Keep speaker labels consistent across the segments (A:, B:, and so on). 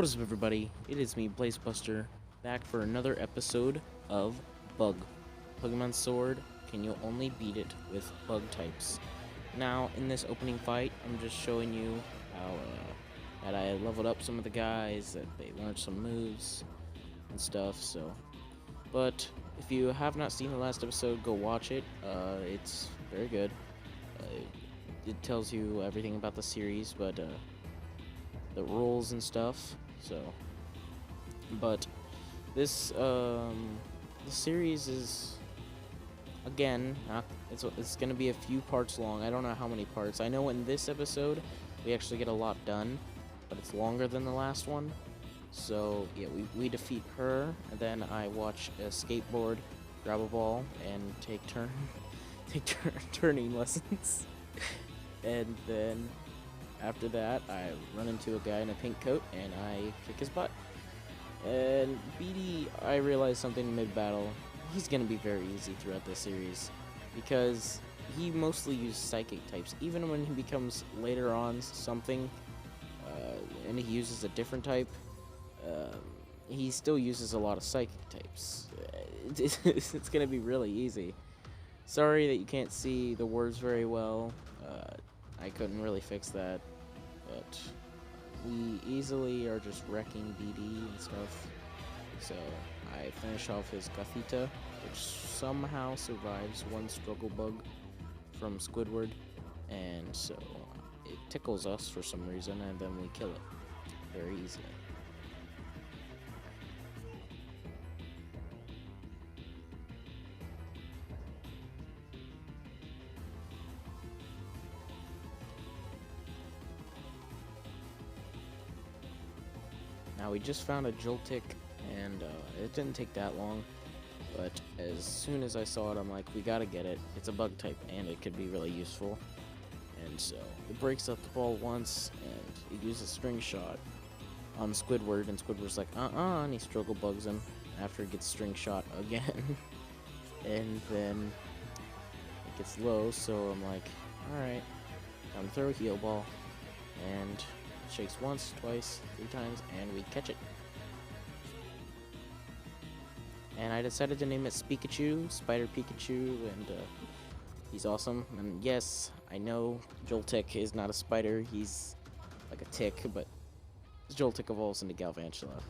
A: What is up, everybody? It is me, BlazeBuster, back for another episode of Bug. Pokemon Sword, can you only beat it with bug types? Now, in this opening fight, I'm just showing you how that I leveled up some of the guys, that they learned some moves and stuff, so. But if you have not seen the last episode, go watch it. It's very good. It tells you everything about the series, but the rules and stuff. So, but this the series is again it's gonna be a few parts long. I don't know how many parts. I know in this episode we actually get a lot done, but it's longer than the last one. So yeah, we defeat her, and then I watch a skateboard grab a ball and take turning lessons, and then after that, I run into a guy in a pink coat, and I kick his butt. And BD, I realized something mid-battle. He's going to be very easy throughout this series, because he mostly uses psychic types. Even when he becomes later on something, and he uses a different type, he still uses a lot of psychic types. It's going to be really easy. Sorry that you can't see the words very well. I couldn't really fix that. But we easily are just wrecking BD and stuff. So I finish off his Gothita, which somehow survives one struggle bug from Squidward, and so it tickles us for some reason, and then we kill it very easily. Now we just found a Joltik, and it didn't take that long, but as soon as I saw it, I'm like, we gotta get it. It's a bug type, and it could be really useful. And so it breaks up the ball once, and it uses String Shot on Squidward, and Squidward's like, and he struggle bugs him after he gets String Shot again. And then it gets low, so I'm like, alright, time to throw a heal ball, and shakes once, twice, 3 times, and we catch it. And I decided to name it Pikachu, Spider Pikachu, and he's awesome. And yes, I know Joltik is not a spider, he's like a tick, but Joltik evolves into Galvantula.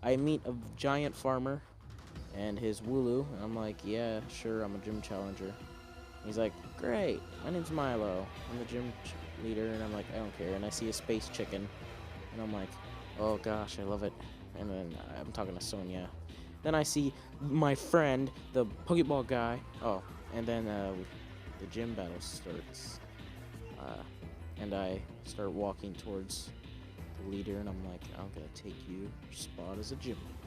A: I meet a giant farmer and his Wooloo, and I'm like, yeah, sure, I'm a gym challenger. He's like, great, my name's Milo, I'm the gym leader, and I'm like, I don't care. And I see a space chicken, and I'm like, oh gosh, I love it. And then I'm talking to Sonia. Then I see my friend, the Pokeball guy. Oh, and then the gym battle starts. And I start walking towards the leader, and I'm like, I'm gonna take your spot as a gym leader.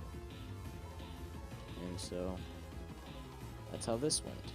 A: And so that's how this went.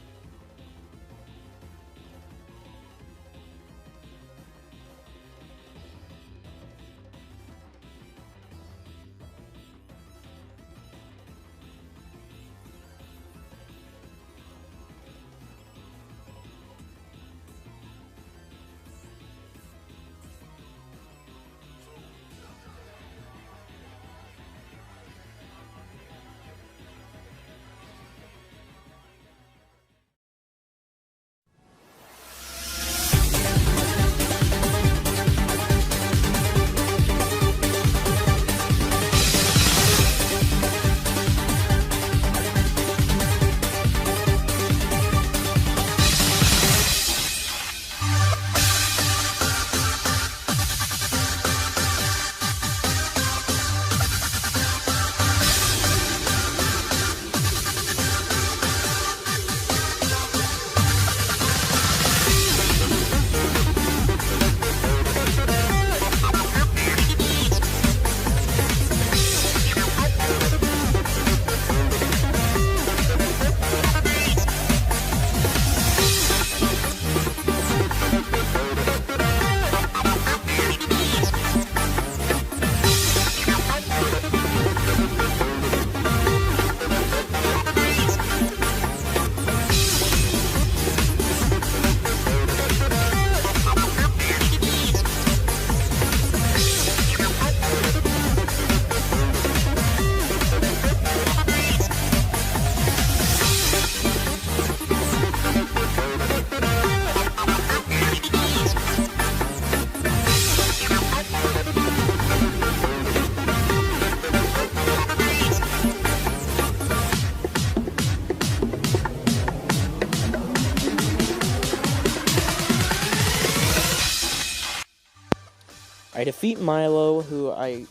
A: I defeat Milo, who I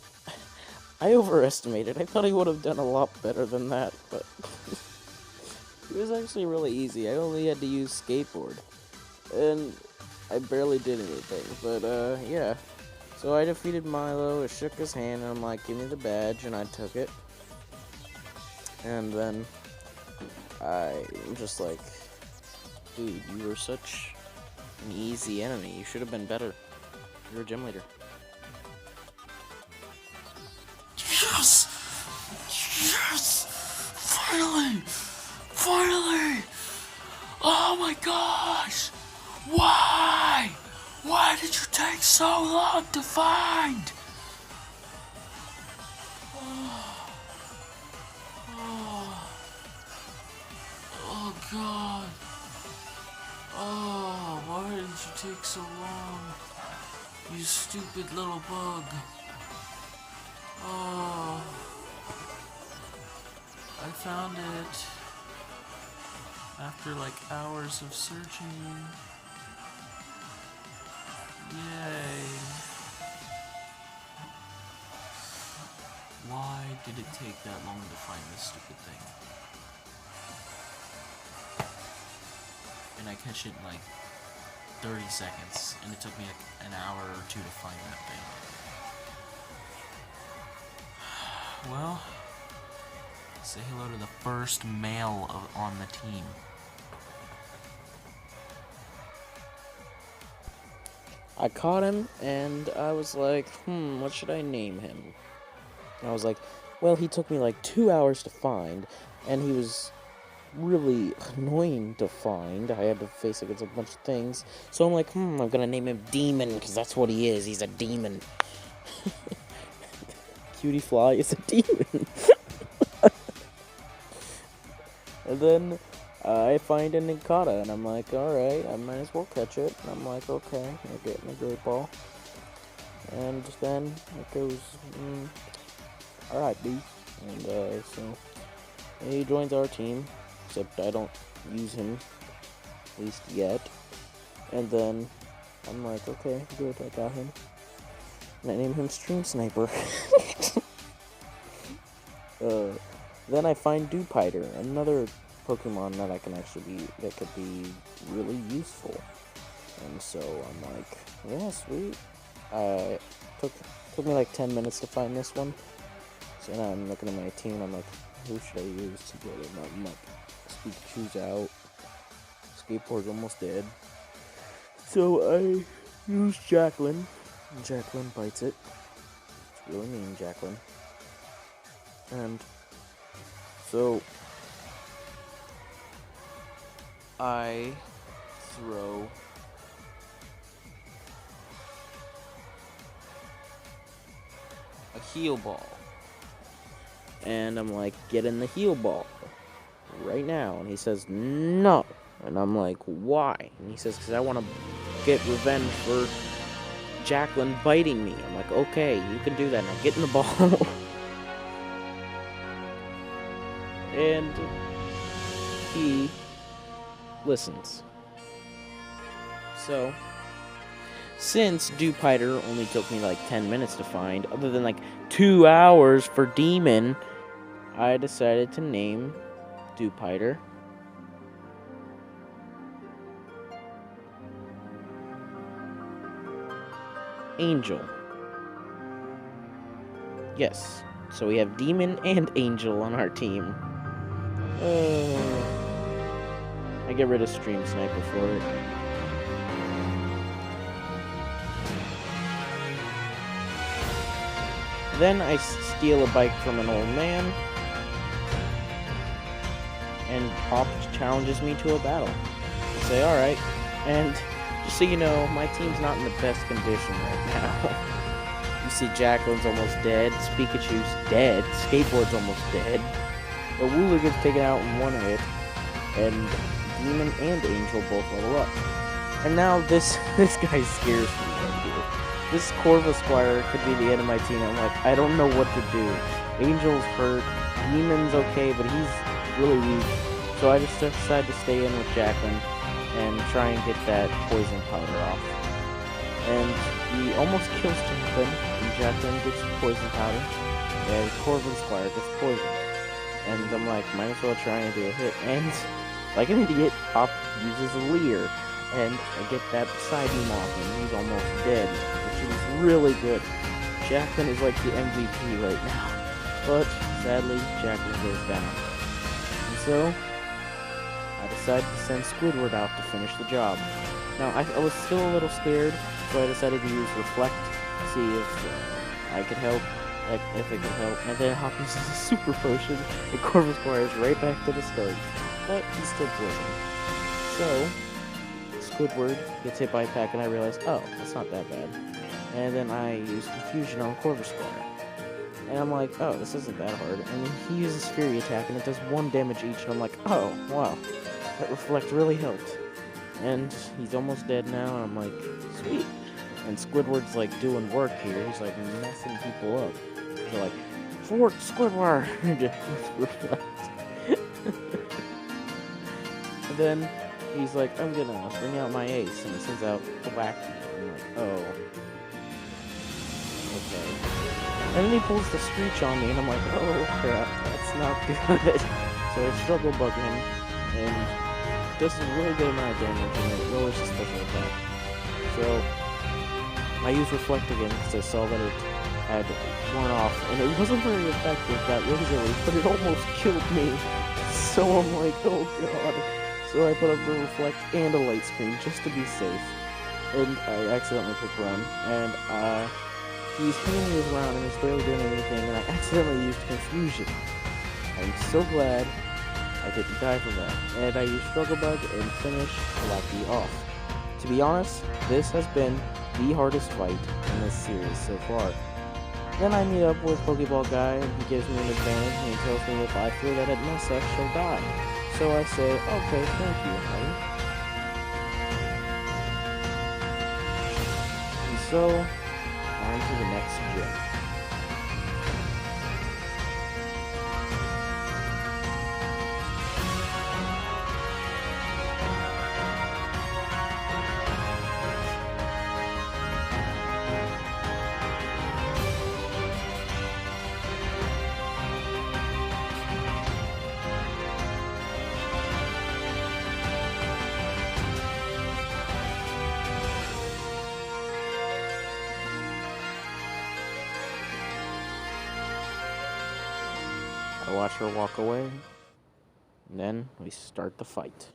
A: overestimated. I thought he would have done a lot better than that, but it was actually really easy. I only had to use skateboard, and I barely did anything, but yeah. So I defeated Milo, I shook his hand, and I'm like, give me the badge, and I took it. And then I'm just like, dude, you were such an easy enemy. You should have been better. You're a gym leader.
B: Yes! Yes! Finally! Finally! Oh my gosh! Why? Why did you take so long to find? Oh God. Oh, why did you take so long? You stupid little bug. Oh. I found it after like hours of searching. Yay. Why did it take that long to find this stupid thing? And I catch it in like 30 seconds, and it took me like an hour or two to find that thing. Well, say hello to the first male on the team.
A: I caught him, and I was like, what should I name him? And I was like, well, he took me like 2 hours to find, and he was really annoying to find. I had to face against a bunch of things. So I'm like, I'm gonna name him Demon, because that's what he is. He's a demon. Cutie Fly is a demon. And then I find a Nincada, and I'm like, alright, I might as well catch it. And I'm like, okay, I'm getting a great ball. And then it goes, alright, B. And so he joins our team, except I don't use him, at least yet. And then I'm like, okay, good, I got him. And I named him Stream Sniper. Then I find Dewpider, another Pokemon that could be really useful. And so I'm like, yeah, sweet. Took me like 10 minutes to find this one. So now I'm looking at my team and I'm like, who should I use to get him? I'm like, Pikachu's out. Skateboard's almost dead. So I use Jacqueline. And Jacqueline bites it. It's really mean, Jacqueline. And so I throw a heal ball. And I'm like, get in the heal ball right now. And he says, no. And I'm like, why? And he says, because I want to get revenge for Jacqueline biting me. I'm like, okay, you can do that. Now get in the ball. And he listens. So, since Dewpider only took me like 10 minutes to find, other than like 2 hours for Demon, I decided to name Dewpider Angel. Yes, so we have Demon and Angel on our team. I get rid of Stream Sniper for it. Then I steal a bike from an old man, and Hop challenges me to a battle. I say, alright, and just so you know, my team's not in the best condition right now. You see Jacqueline's almost dead, Pikachu's dead, Skateboard's almost dead, but Wooler gets taken out in one hit, and Demon and Angel both level up. And now this guy scares me right here. This Corvisquire could be the end of my team. I'm like, I don't know what to do. Angel's hurt, Demon's okay, but he's really weak. So I just decided to stay in with Jacqueline and try and get that poison powder off. and he almost kills Jacqueline, and Jacqueline gets poison powder, and Corvin Squire gets poisoned. And I'm like, might as well try and do a hit, and like an idiot, Pop uses a Leer, and I get that side beam off, and he's almost dead, which is really good. Jacqueline is like the MVP right now, but sadly, Jacqueline goes down. And so, I decided to send Squidward out to finish the job. Now, I was still a little scared, so I decided to use Reflect to see if I could help, if it could help. And then Hop uses a super potion, and Corvus Squire is right back to the start. But he's still poisoned. So, Squidward gets hit by a pack, and I realize, oh, that's not that bad. And then I use Confusion on Corvus Squire. And I'm like, oh, this isn't that hard. And then he uses Fury Attack, and it does 1 damage each, and I'm like, oh, wow. That Reflect really helped. And he's almost dead now, and I'm like, sweet. And Squidward's like doing work here. He's like messing people up. They're like, Fort Squidward! Reflect. And then he's like, I'm gonna bring out my ace, and he sends out Wacky. I'm like, oh. Okay. And then he pulls the Screech on me, and I'm like, oh crap, that's not good. So I struggle bug him, and does a really good amount of damage, and it lowers his special attack. So I used Reflect again because I saw that it had worn off, and it wasn't very effective that easily, but it almost killed me. So I'm like, oh god. So I put up a Reflect and a Light Screen just to be safe, and I accidentally clicked Run, and he's hitting me with Round and he's barely doing anything, and I accidentally used Confusion. I'm so glad I didn't die from that. And I used Struggle Bug and finished Wacky off. To be honest, this has been the hardest fight in this series so far. Then I meet up with Pokeball Guy, and he gives me an advantage, and he tells me if I throw that at Nessa, she'll die. So I say, okay, thank you, honey. And so, on to the next gym. I watch her walk away, and then we start the fight.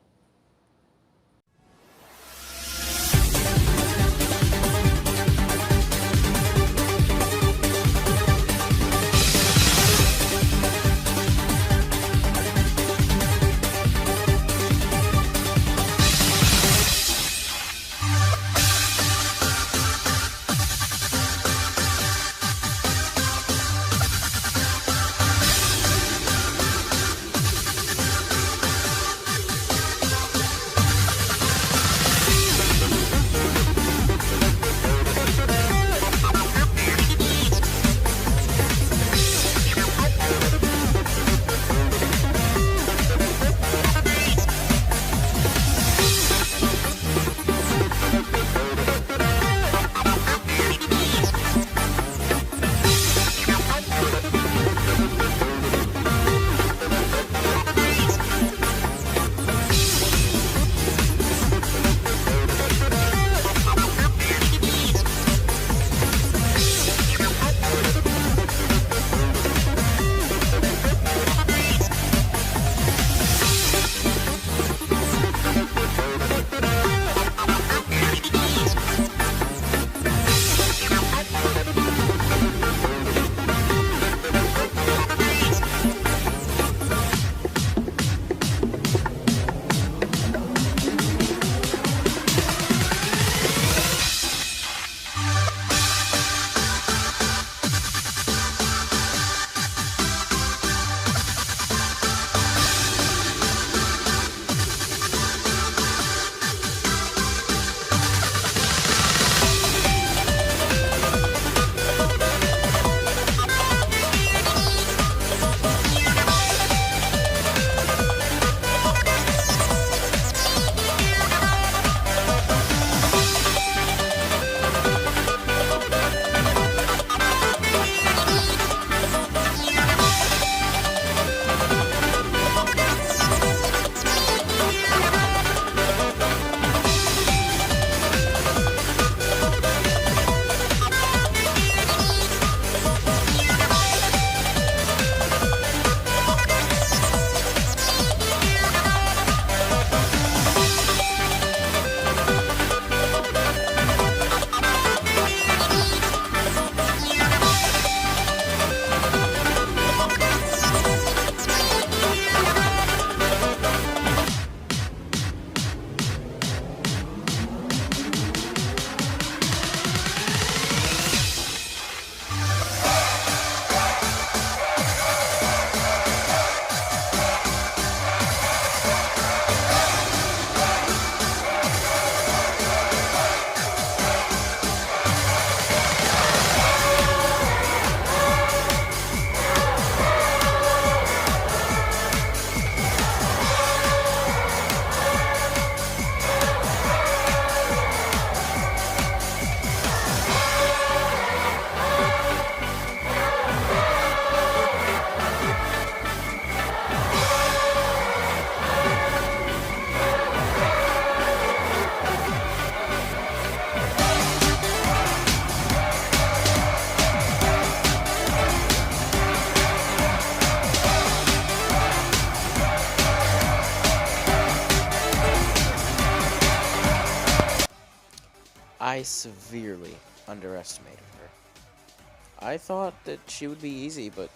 A: I severely underestimated her. I thought that she would be easy, but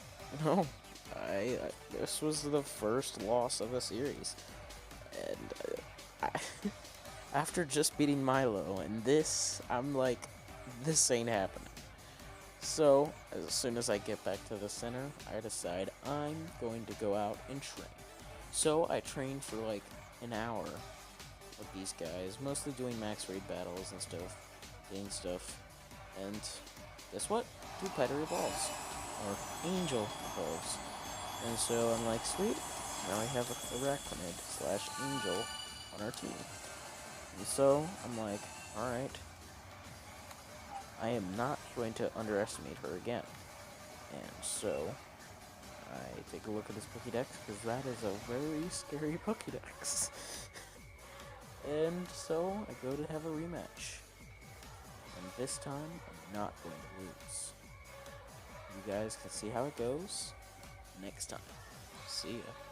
A: no. This was the first loss of the series, and after just beating Milo and this, I'm like, this ain't happening. So, as soon as I get back to the center, I decide I'm going to go out and train. So, I trained for like an hour with these guys, mostly doing max raid battles and stuff, getting stuff, and guess what? 2 powdery balls, or angel balls. And so I'm like, sweet, now I have a Arachnid slash angel on our team. And so I'm like, alright, I am not going to underestimate her again. And so I take a look at this Pokédex, because that is a very scary Pokédex. And so I go to have a rematch. And this time, I'm not going to lose. You guys can see how it goes next time. See ya.